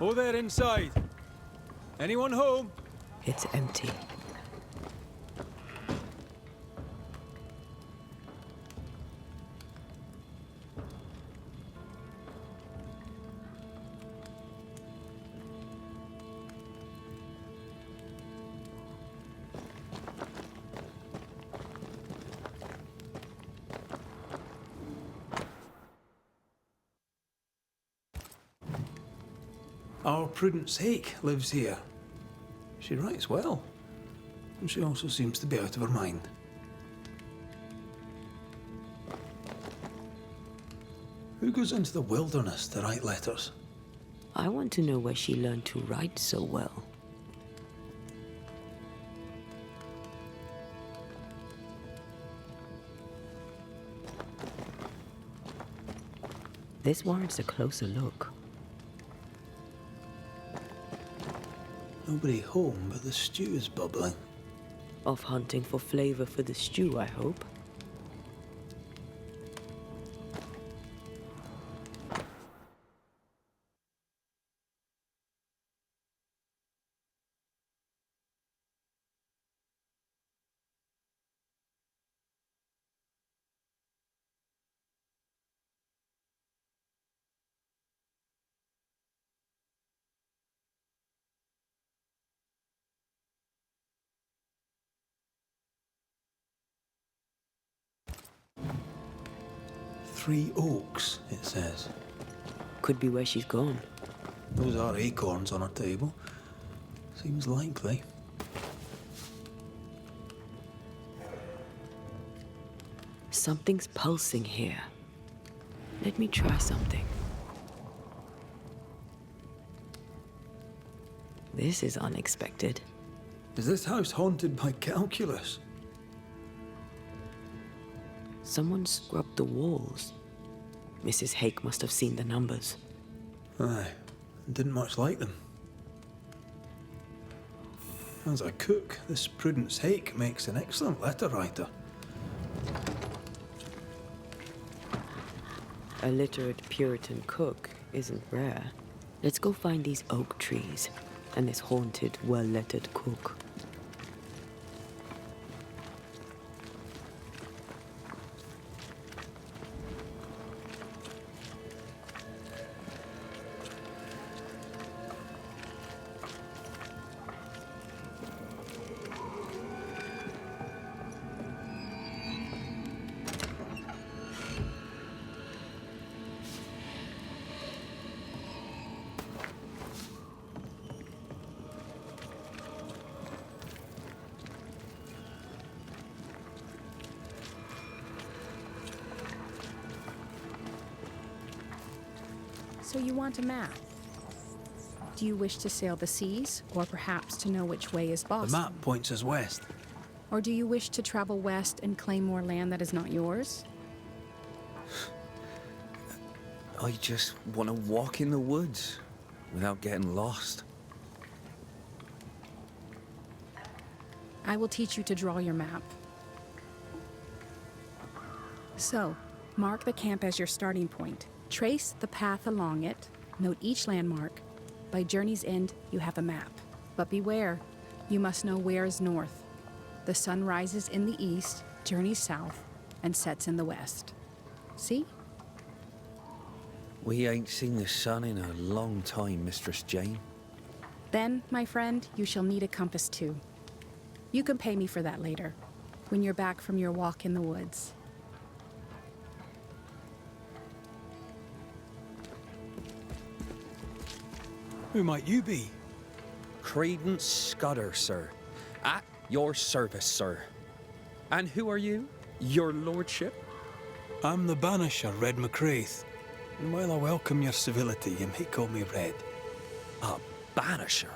Ho there inside. Anyone home? It's empty. Our Prudence lives here. She writes well, and she also seems to be out of her mind. Who goes into the wilderness to write letters? I want to know where she learned to write so well. This warrants a closer look. Nobody home, but the stew is bubbling. Off hunting for flavor for the stew, I hope. Three oaks, it says. Could be where she's gone. Those are acorns on her table. Seems likely. Something's pulsing here. Let me try something. This is unexpected. Is this house haunted by calculus? Someone scrubbed the walls. Mrs. Hake must have seen the numbers. Aye, didn't much like them. As a cook, this Prudence Hake makes an excellent letter writer. A literate Puritan cook isn't rare. Let's go find these oak trees and this haunted, well-lettered cook. So you want a map? Do you wish to sail the seas, or perhaps to know which way is Boston? The map points us west. Or do you wish to travel west and claim more land that is not yours? I just want to walk in the woods without getting lost. I will teach you to draw your map. So, mark the camp as your starting point. Trace the path along it. Note each landmark. By journey's end, you have a map. But beware, you must know where is north. The sun rises in the east, journeys south, and sets in the west. See? We ain't seen the sun in a long time, Mistress Jane. Then, my friend, you shall need a compass too. You can pay me for that later, when you're back from your walk in the woods. Who might you be? Prudence Scudder, sir. At your service, sir. And who are you? Your lordship? I'm the Banisher, Red McCraith. And while I welcome your civility, you may call me Red. A banisher?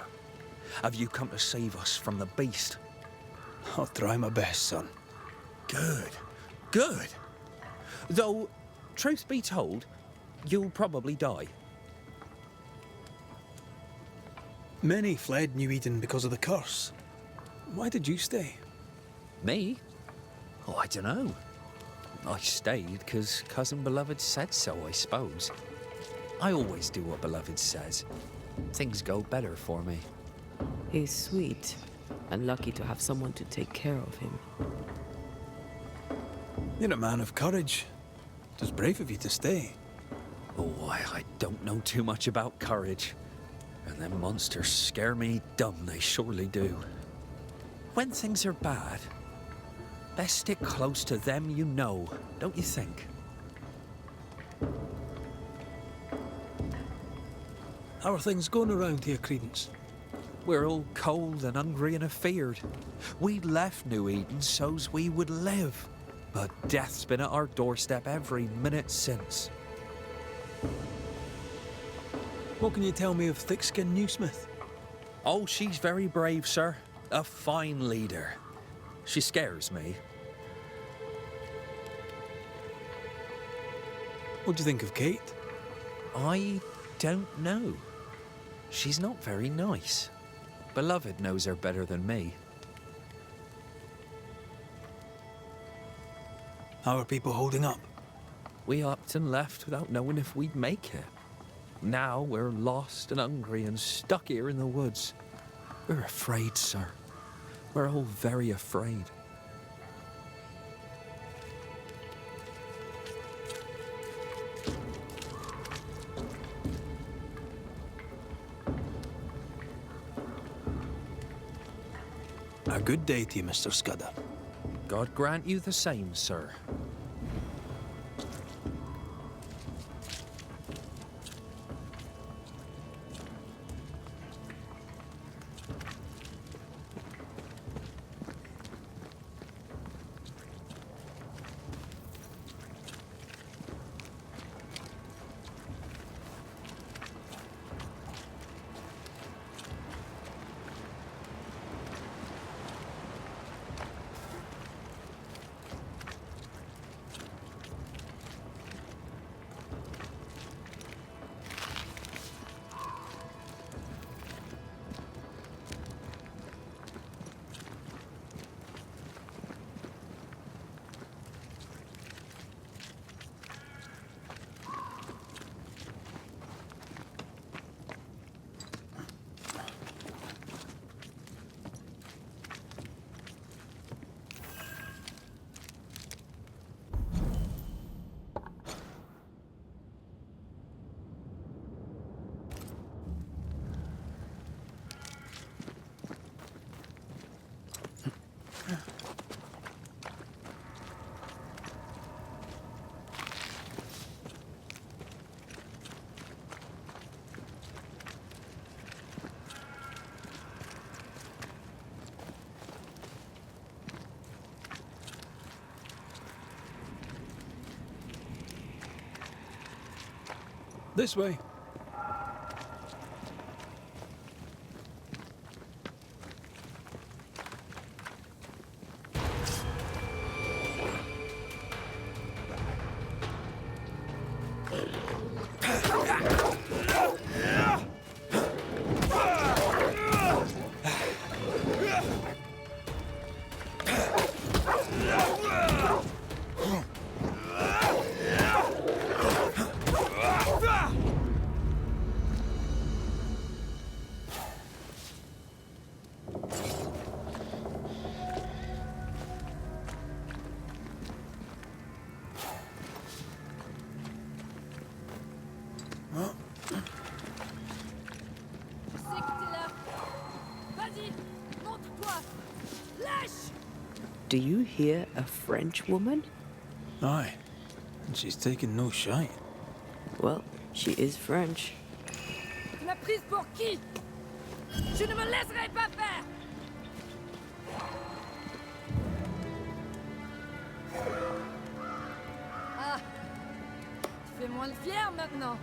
Have you come to save us from the beast? I'll try my best, son. Good. Good. Though, truth be told, you'll probably die. Many fled New Eden because of the curse. Why did you stay? Me? Oh, I don't know. I stayed because Cousin Beloved said so, I suppose. I always do what Beloved says. things go better for me. He's sweet, and lucky to have someone to take care of him. You're a man of courage. It was brave of you to stay. Oh, I don't know too much about courage. And them monsters scare me dumb, they surely do. When things are bad, best stick close to them you know, don't you think? How are things going around here, Prudence? We're all cold and hungry and afeared. We left New Eden so's we would live. But death's been at our doorstep every minute since. What can you tell me of thick-skinned Newsmith? Oh, she's very brave, sir. A fine leader. She scares me. What do you think of Kate? I don't know. She's not very nice. Beloved knows her better than me. How are people holding up? We upped and left without knowing if we'd make it. Now we're lost and hungry and stuck here in the woods. We're afraid, sir. We're all very afraid. A good day to you, Mr. Scudder. God grant you the same, sir. This way. Do you hear a French woman? Aye, and she's taking no shine. Well, she is French. Tu m'as prise pour qui? Je ne me laisserai pas faire! Ah, tu fais moins le fier maintenant.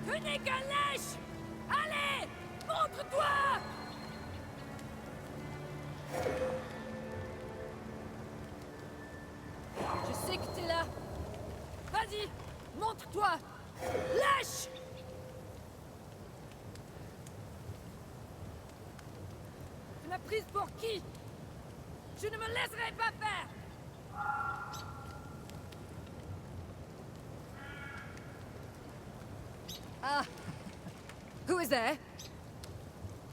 Tu n'es qu'un lâche! Allez, montre-toi! Je sais que t'es là. Vas-y, montre-toi. Lâche! Tu m'as prise pour qui? Je ne me laisserai pas faire! Who is there?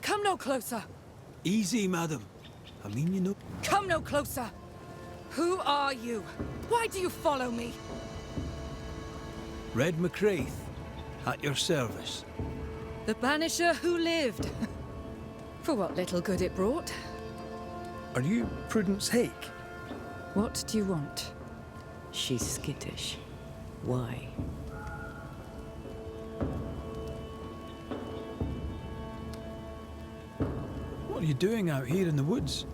Come no closer. Easy, madam. I mean, you know. Come no closer. Who are you? Why do you follow me? Red McCraith, at your service. The Banisher who lived. For what little good it brought. Are you Prudence Hake? What do you want? She's skittish. Why? What are you doing out here in the woods?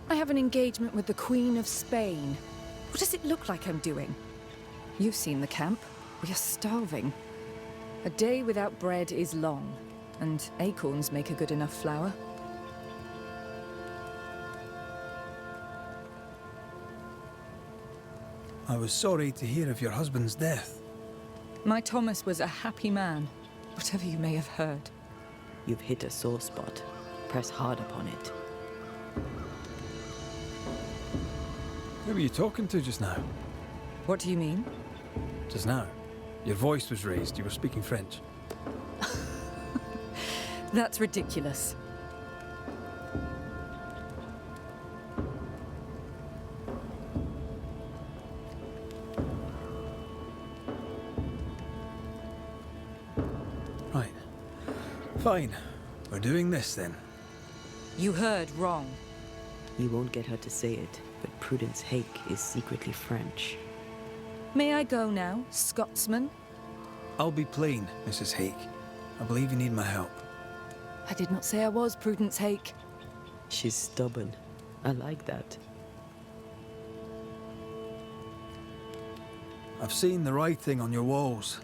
I have an engagement with the Queen of Spain. What does it look like I'm doing? You've seen the camp. We are starving. A day without bread is long, and acorns make a good enough flour. I was sorry to hear of your husband's death. My Thomas was a happy man, whatever you may have heard. You've hit a sore spot. Press hard upon it. Who were you talking to just now? What do you mean? Just now. Your voice was raised. You were speaking French. That's ridiculous. Right. Fine. We're doing this then. You heard wrong. You won't get her to say it, but Prudence Hake is secretly French. May I go now, Scotsman? I'll be plain, Mrs. Hake. I believe you need my help. I did not say I was Prudence Hake. She's stubborn. I like that. I've seen the writing on your walls.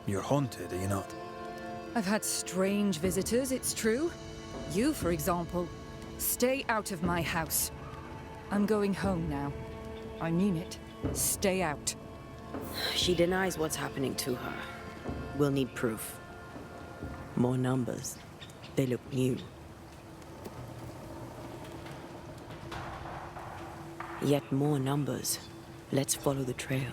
You're haunted, are you not? I've had strange visitors, it's true. You, for example. Stay out of my house. I'm going home now. I mean it. Stay out. She denies what's happening to her. We'll need proof. More numbers. They look new. Yet more numbers. Let's follow the trail.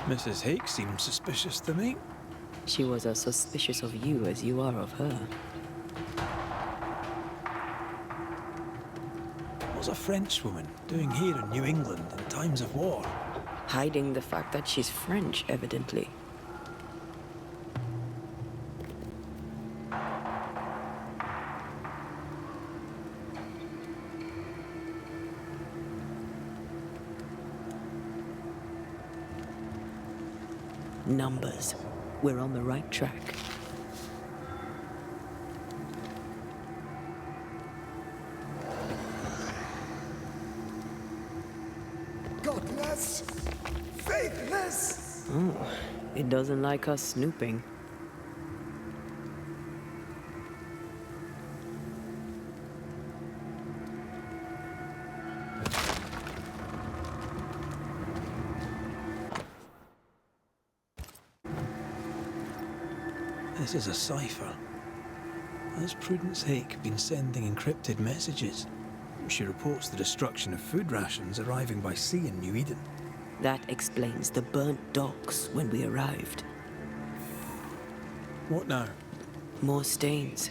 Mrs. Hake seems suspicious to me. She was as suspicious of you as you are of her. What's a Frenchwoman doing here in New England in times of war? Hiding the fact that she's French, evidently. Numbers. We're on the right track. Godless! Faithless! Oh, it doesn't like us snooping. This is a cipher. Has Prudence Hake been sending encrypted messages? She reports the destruction of food rations arriving by sea in New Eden. That explains the burnt docks when we arrived. What now? More stains.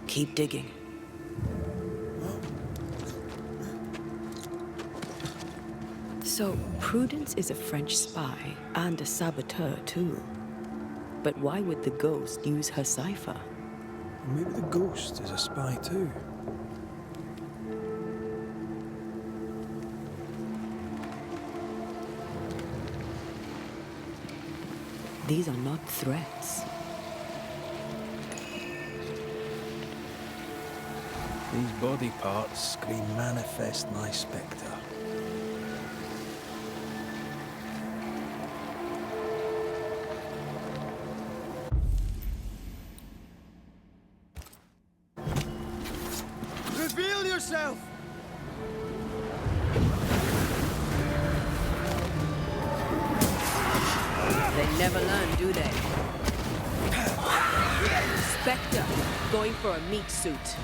Keep digging. So, Prudence is a French spy and a saboteur, too. But why would the ghost use her cipher? Maybe the ghost is a spy too. These are not threats. These body parts scream manifest my spectre. Reveal yourself! They never learn, do they? Spectre, going for a meat suit.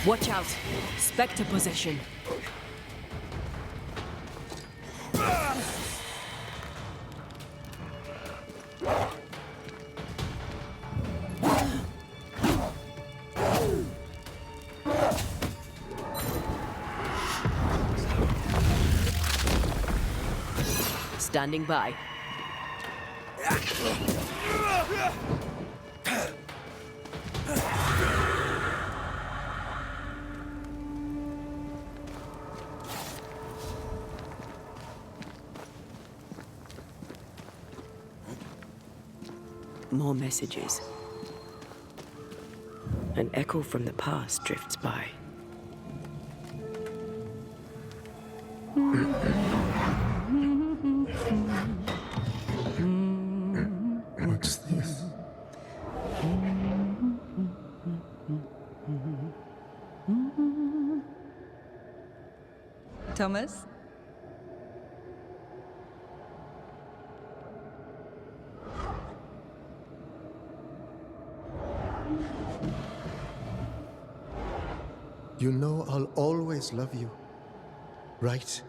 Watch out! Spectre possession. Standing by. More messages. An echo from the past drifts by. What's this? Thomas? You know I'll always love you, right?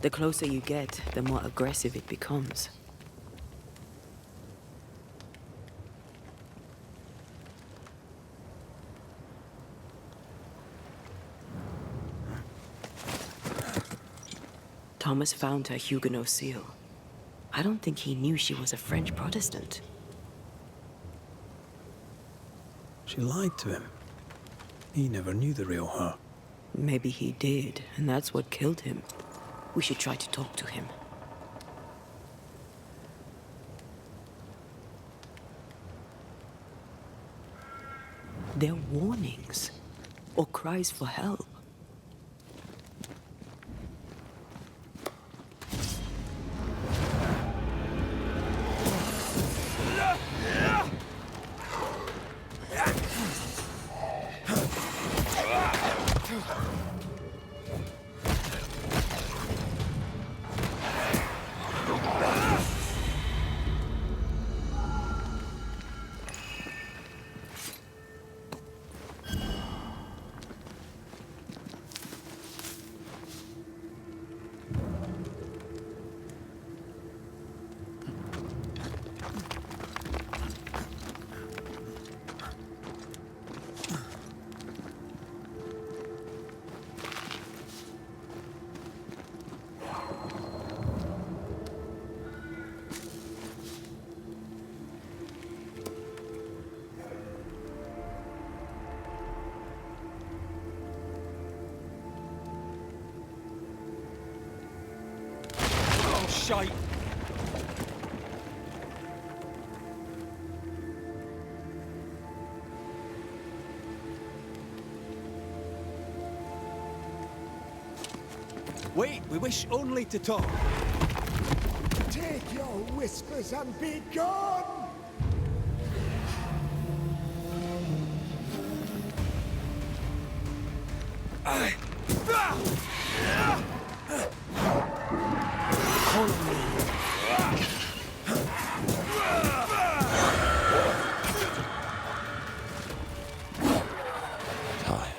The closer you get, the more aggressive it becomes. Thomas found her Huguenot seal. I don't think he knew she was a French Protestant. She lied to him. He never knew the real her. Maybe he did, and that's what killed him. We should try to talk to him. They're warnings, or cries for help. Shite! Wait, we wish only to talk. Take your whispers and be gone! Call on me. Tired.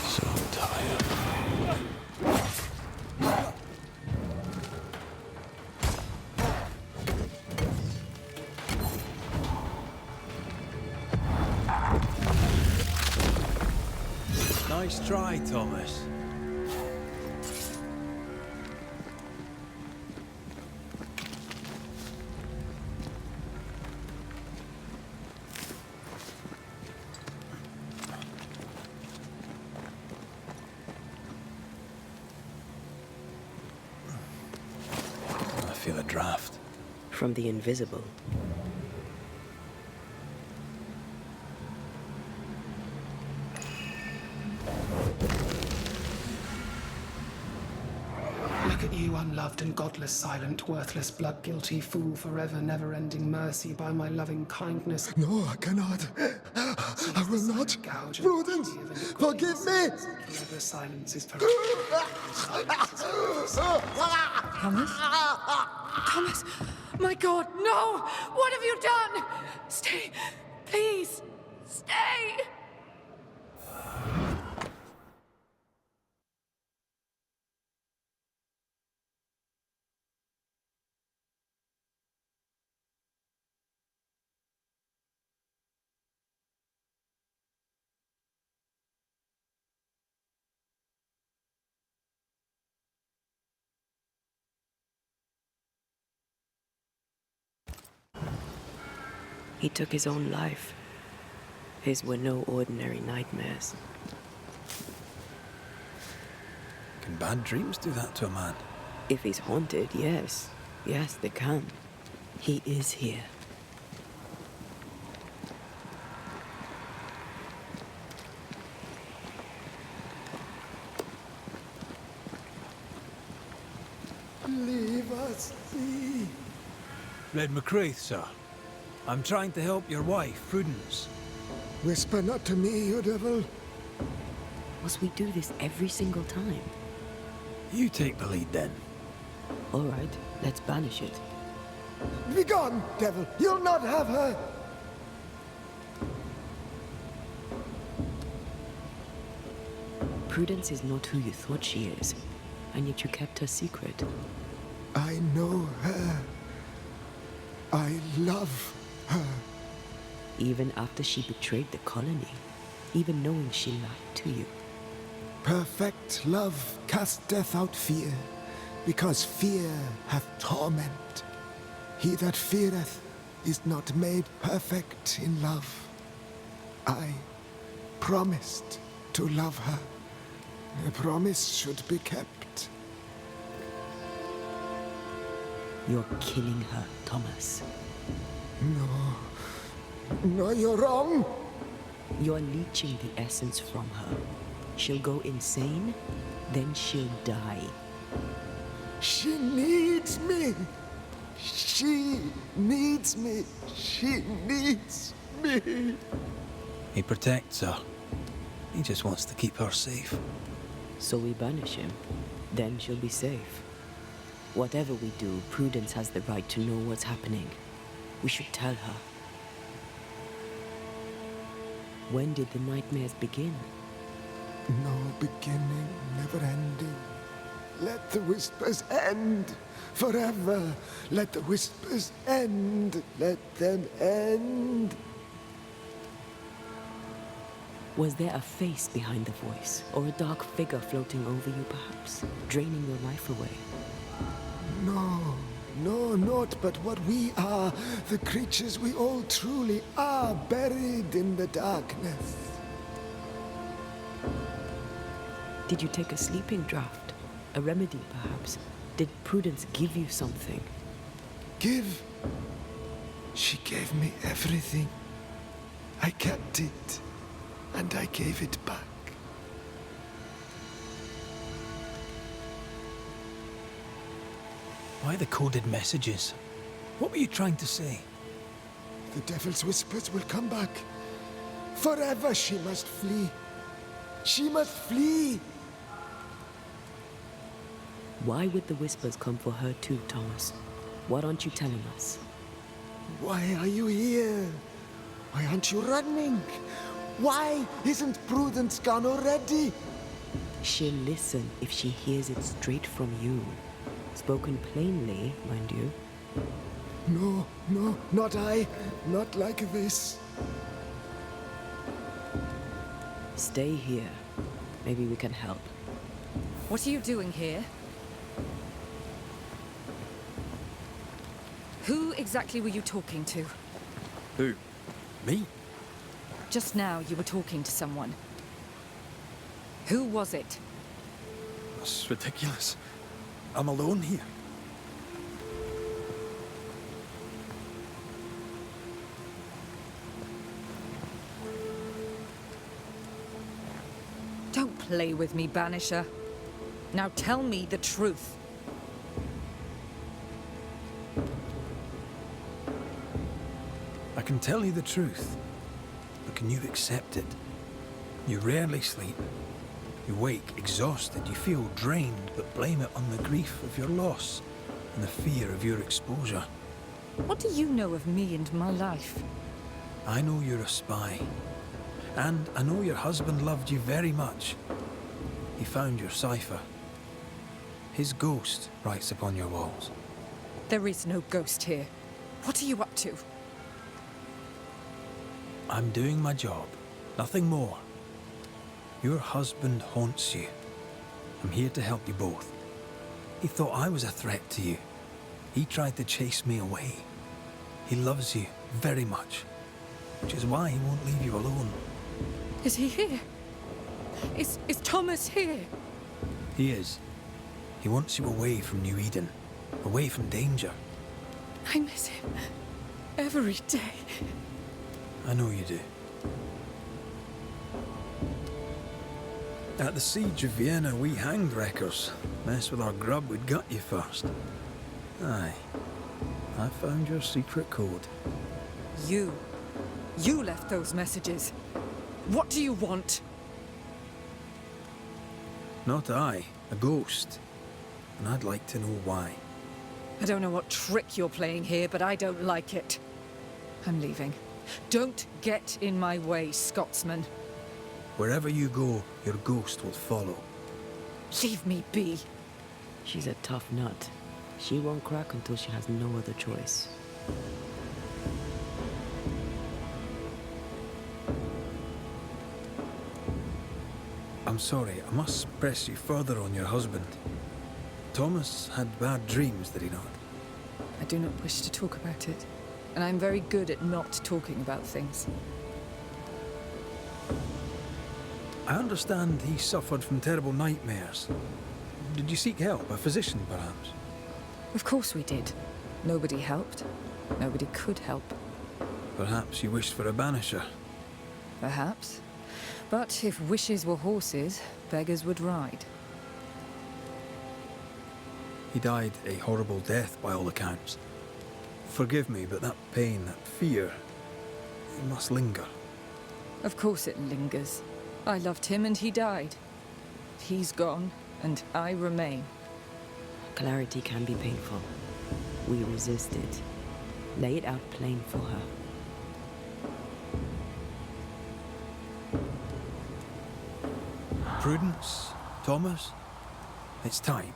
So tired. Nice try, Thomas. I feel a draft. From the invisible. Look at you, unloved and godless, silent, worthless, blood-guilty fool, forever, never-ending mercy by my loving kindness. No, I cannot. I will not. Prudence, forgive me. Forever silence is forever. Thomas? Thomas! My God, no! What have you done? Stay! Please! Stay! He took his own life. His were no ordinary nightmares. Can bad dreams do that to a man? If he's haunted, yes. Yes, they can. He is here. Leave us be. Red McCraith, sir. I'm trying to help your wife, Prudence. Whisper not to me, you devil. Must we do this every single time? You take the lead then. All right, let's banish it. Begone, devil. You'll not have her. Prudence is not who you thought she is, and yet you kept her secret. I know her. I love her. Even after she betrayed the colony, even knowing she lied to you. Perfect love casteth out fear, because fear hath torment. He that feareth is not made perfect in love. I promised to love her. The promise should be kept. You're killing her, Thomas. No, you're wrong. You're leeching the essence from her. She'll go insane, then she'll die. She needs me. She needs me. She needs me. He protects her. He just wants to keep her safe. So we banish him, then she'll be safe. Whatever we do, Prudence has the right to know what's happening. We should tell her. When did the nightmares begin? No beginning, never ending. Let the whispers end forever. Let the whispers end. Let them end. Was there a face behind the voice, or a dark figure floating over you perhaps, draining your life away? No, not but what we are, the creatures we all truly are, buried in the darkness. Did you take a sleeping draught? A remedy, perhaps? Did Prudence give you something? Give? She gave me everything. I kept it, and I gave it back. Why the coded messages? What were you trying to say? The devil's whispers will come back. Forever she must flee. She must flee. Why would the Whispers come for her too, Thomas? What aren't you telling us? Why are you here? Why aren't you running? Why isn't Prudence gone already? She'll listen if she hears it straight from you. Spoken plainly, mind you. No, no, not I. Not like this. Stay here. Maybe we can help. What are you doing here? Who exactly were you talking to? Who? Me? Just now you were talking to someone. Who was it? That's ridiculous. I'm alone here. Don't play with me, Banisher. Now tell me the truth. I can tell you the truth, but can you accept it? You rarely sleep. You wake exhausted, you feel drained, but blame it on the grief of your loss and the fear of your exposure. What do you know of me and my life? I know you're a spy, and I know your husband loved you very much. He found your cipher. His ghost writes upon your walls. There is no ghost here. What are you up to? I'm doing my job, nothing more. Your husband haunts you. I'm here to help you both. He thought I was a threat to you. He tried to chase me away. He loves you very much, which is why he won't leave you alone. Is he here? Is Thomas here? He is. He wants you away from New Eden, away from danger. I miss him every day. I know you do. At the siege of Vienna, we hanged wreckers. Mess with our grub, we'd gut you first. Aye. I found your secret code. You left those messages. What do you want? Not I, a ghost. And I'd like to know why. I don't know what trick you're playing here, but I don't like it. I'm leaving. Don't get in my way, Scotsman. Wherever you go, your ghost will follow. Leave me be. She's a tough nut. She won't crack until she has no other choice. I'm sorry, I must press you further on your husband. Thomas had bad dreams, did he not? I do not wish to talk about it, and I'm very good at not talking about things. I understand he suffered from terrible nightmares. Did you seek help? A physician, perhaps? Of course we did. Nobody helped. Nobody could help. Perhaps you wished for a banisher. Perhaps. But if wishes were horses, beggars would ride. He died a horrible death by all accounts. Forgive me, but that pain, that fear, it must linger. Of course it lingers. I loved him and he died. He's gone, and I remain. Clarity can be painful. We resisted. Lay it out plain for her. Prudence, Thomas, it's time.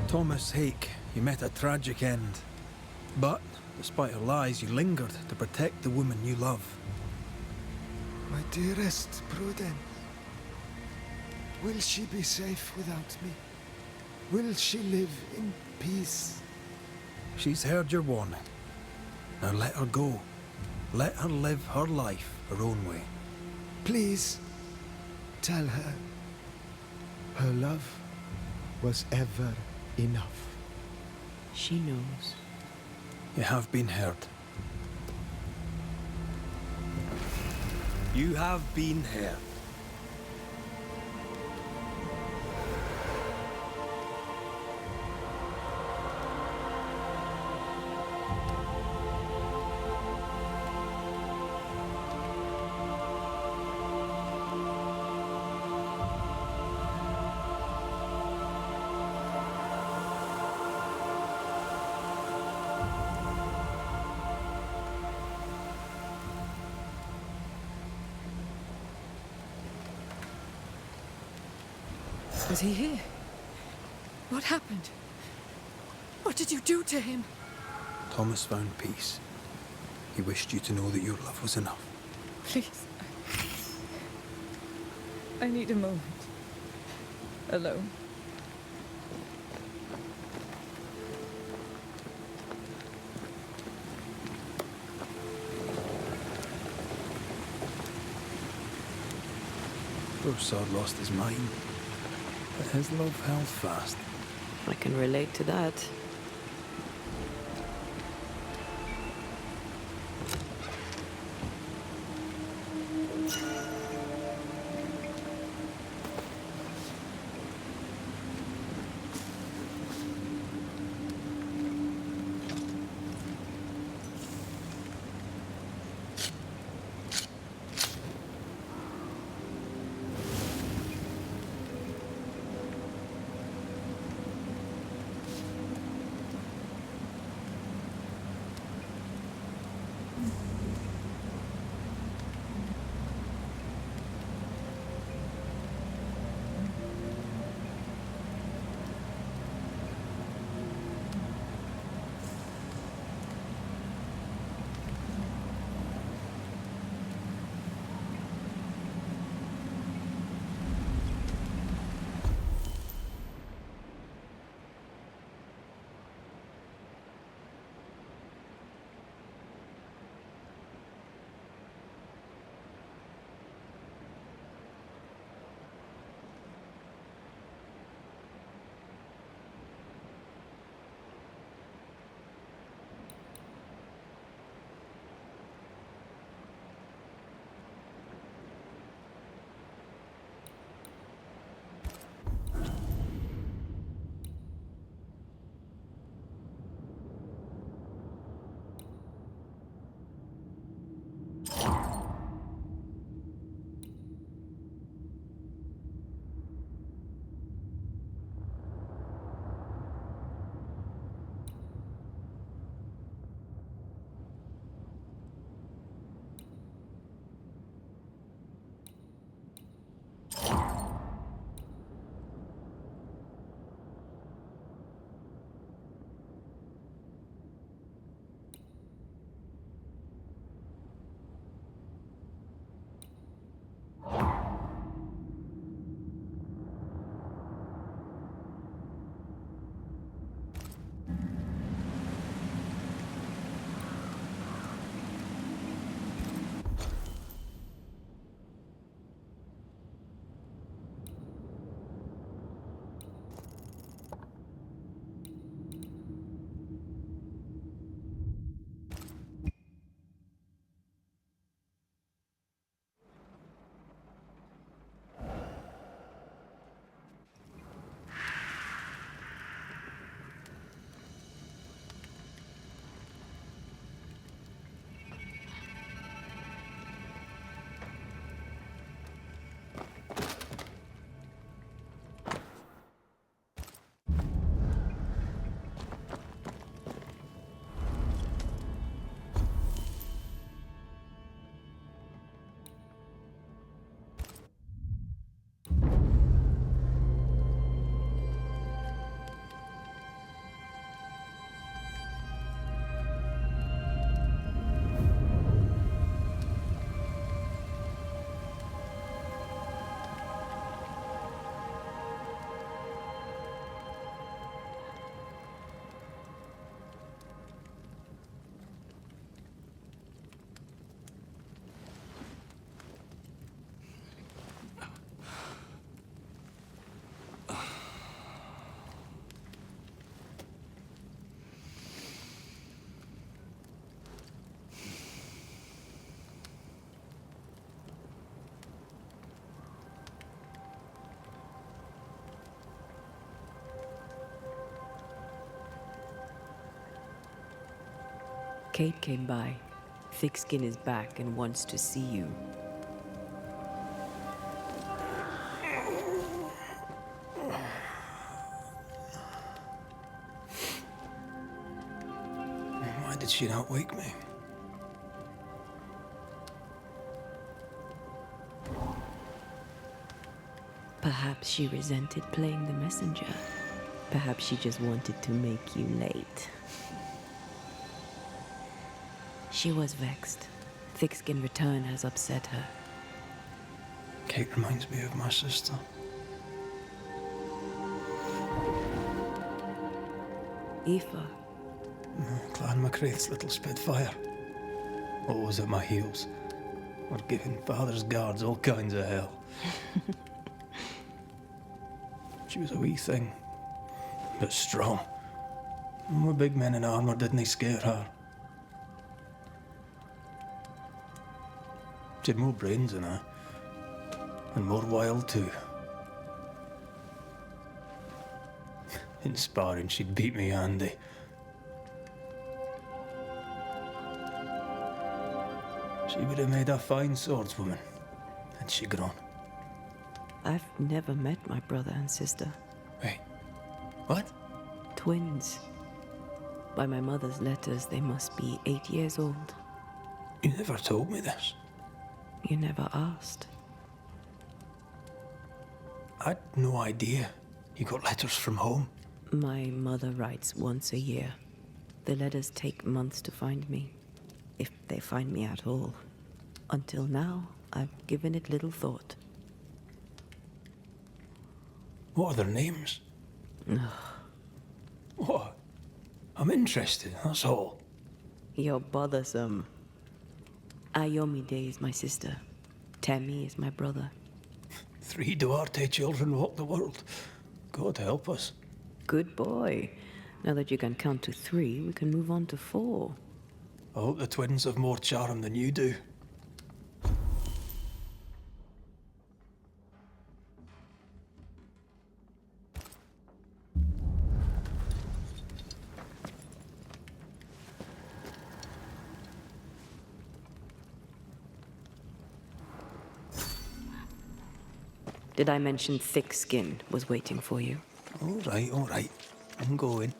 Thomas Hake, you met a tragic end. But, despite her lies, you lingered to protect the woman you love. My dearest Prudence, will she be safe without me? Will she live in peace? She's heard your warning. Now let her go. Let her live her life her own way. Please, tell her. Her love was ever enough. She knows. You have been heard. You have been heard. Is he here? What happened? What did you do to him? Thomas found peace. He wished you to know that your love was enough. Please. I need a moment. Alone. Poor sod lost his mind, but his love held fast. I can relate to that. Kate came by. Thickskin is back and wants to see you. Why did she not wake me? Perhaps she resented playing the messenger. Perhaps she just wanted to make you late. She was vexed. Thickskin return has upset her. Kate reminds me of my sister. Aoife, Clan MacRaith's little Spitfire. Always at my heels. Or giving father's guards all kinds of hell. She was a wee thing, but strong. And the big men in armour didn't scare her. She had more brains than I, and more wild too. In sparring, she'd beat me handy. She would have made a fine swordswoman, had she grown. I've never met my brother and sister. Wait, what? Twins. By my mother's letters, they must be 8 years old. You never told me this. You never asked. I'd no idea. You got letters from home. My mother writes once a year. The letters take months to find me, if they find me at all. Until now, I've given it little thought. What are their names? What? I'm interested, that's all. You're bothersome. Ayomide is my sister. Tammy is my brother. 3 Duarte children walk the world. God help us. Good boy. Now that you can count to 3, we can move on to 4. I hope the twins have more charm than you do. Did I mention Thickskin was waiting for you? All right. I'm going.